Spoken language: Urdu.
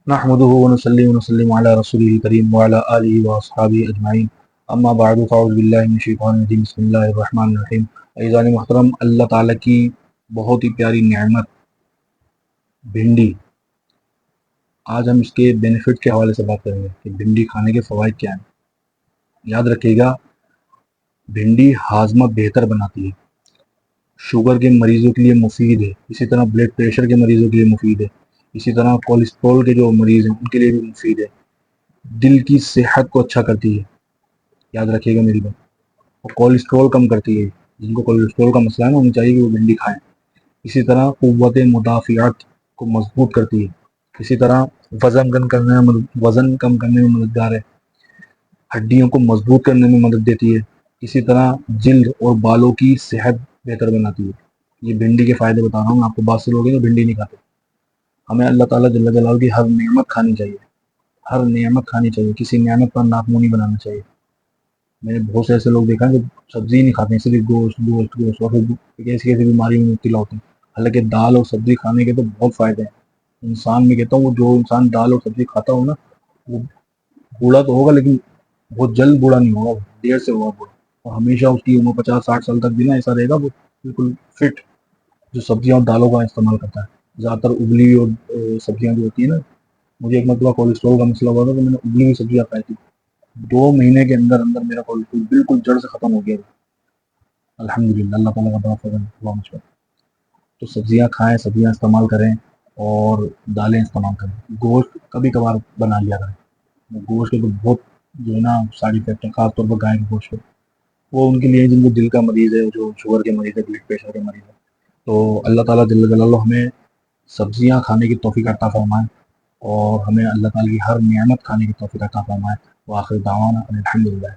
نحمده ونصلي ونسلم على رسوله الكريم وعلى آله وأصحابه أجمعين اما بعد فاعوذ باللہ من الشیطان الرجیم بسم اللہ الرحمن الرحیم۔ عزیزان محترم، اللہ تعالیٰ کی بہت ہی پیاری نعمت بھنڈی، آج ہم اس کے بینیفٹ کے حوالے سے بات کریں گے کہ بھنڈی کھانے کے فوائد کیا ہیں۔ یاد رکھیے گا، بھنڈی ہاضمہ بہتر بناتی ہے، شوگر کے مریضوں کے لیے مفید ہے، اسی طرح بلڈ پریشر کے مریضوں کے لیے مفید ہے، اسی طرح کولیسٹرول کے جو مریض ہیں ان کے لیے بھی مفید ہے، دل کی صحت کو اچھا کرتی ہے، یاد رکھیے گا میری بات، اور کولیسٹرول کم کرتی ہے۔ جن کو کولیسٹرول کا مسئلہ ہے نا، انہیں چاہیے کہ وہ بھنڈی کھائیں۔ اسی طرح قوت مدافعت کو مضبوط کرتی ہے، اسی طرح وزن کم کرنے میں مددگار ہے، ہڈیوں کو مضبوط کرنے میں مدد دیتی ہے، اسی طرح جلد اور بالوں کی صحت بہتر بناتی ہے۔ یہ بھنڈی کے فائدے بتا رہا ہوں، آپ کو بات سے لوگ ہیں تو بھنڈی نہیں کھاتے۔ ہمیں اللہ تعالیٰ جل جلالہ کی ہر نعمت کھانی چاہیے، ہر نعمت کھانی چاہیے، کسی نعمت پر ناک منہ نہیں بنانا چاہیے۔ میں نے بہت سے ایسے لوگ دیکھا کہ سبزی نہیں کھاتے ہیں، صرف گوشت گوشت گوشت، اور پھر ایسی ایسی بیماری میں مبتلا ہوتے ہیں۔ حالانکہ دال اور سبزی کھانے کے تو بہت فائدے ہیں۔ انسان میں کہتا ہوں، وہ جو انسان دال اور سبزی کھاتا ہو نا، وہ بوڑھا تو ہوگا لیکن بہت جلد بوڑھا نہیں ہوگا، دیر سے ہوگا بوڑھا، اور ہمیشہ اس کی عمر 50-60 سال تک بھی نا ایسا رہے گا، وہ بالکل فٹ، جو سبزیاں اور دالوں کا استعمال کرتا ہے۔ زیادہ تر ابلی اور سبزیاں جو ہوتی ہیں نا، مجھے ایک مرتبہ کولیسٹرول کا مسئلہ ہوا تھا تو میں نے ابلی ہوئی سبزیاں کھائی تھی، 2 مہینے کے اندر اندر میرا کولیسٹرول بالکل جڑ سے ختم ہو گیا تھا۔ الحمدللہ، اللہ تعالیٰ کا بڑا فضل ہوا مجھ پر۔ تو سبزیاں کھائیں، سبزیاں استعمال کریں، اور دالیں استعمال کریں۔ گوشت کبھی کبھار بنا لیا کریں، گوشت کے تو بہت جو ہے نا سائڈ افیکٹ ہے، خاص طور پر گائے کے گوشت کے، وہ ان کے لیے جن کو دل کا مریض ہے، جو شوگر کے مریض ہے، بلڈ پریشر کے مریض ہے۔ تو اللہ تعالیٰ جل جلالہ ہمیں سبزیاں کھانے کی توفیق عطا فرمائے، اور ہمیں اللہ تعالیٰ کی ہر نعمت کھانے کی توفیق عطا فرمائے۔ وآخر دعوانا ان الحمدللہ۔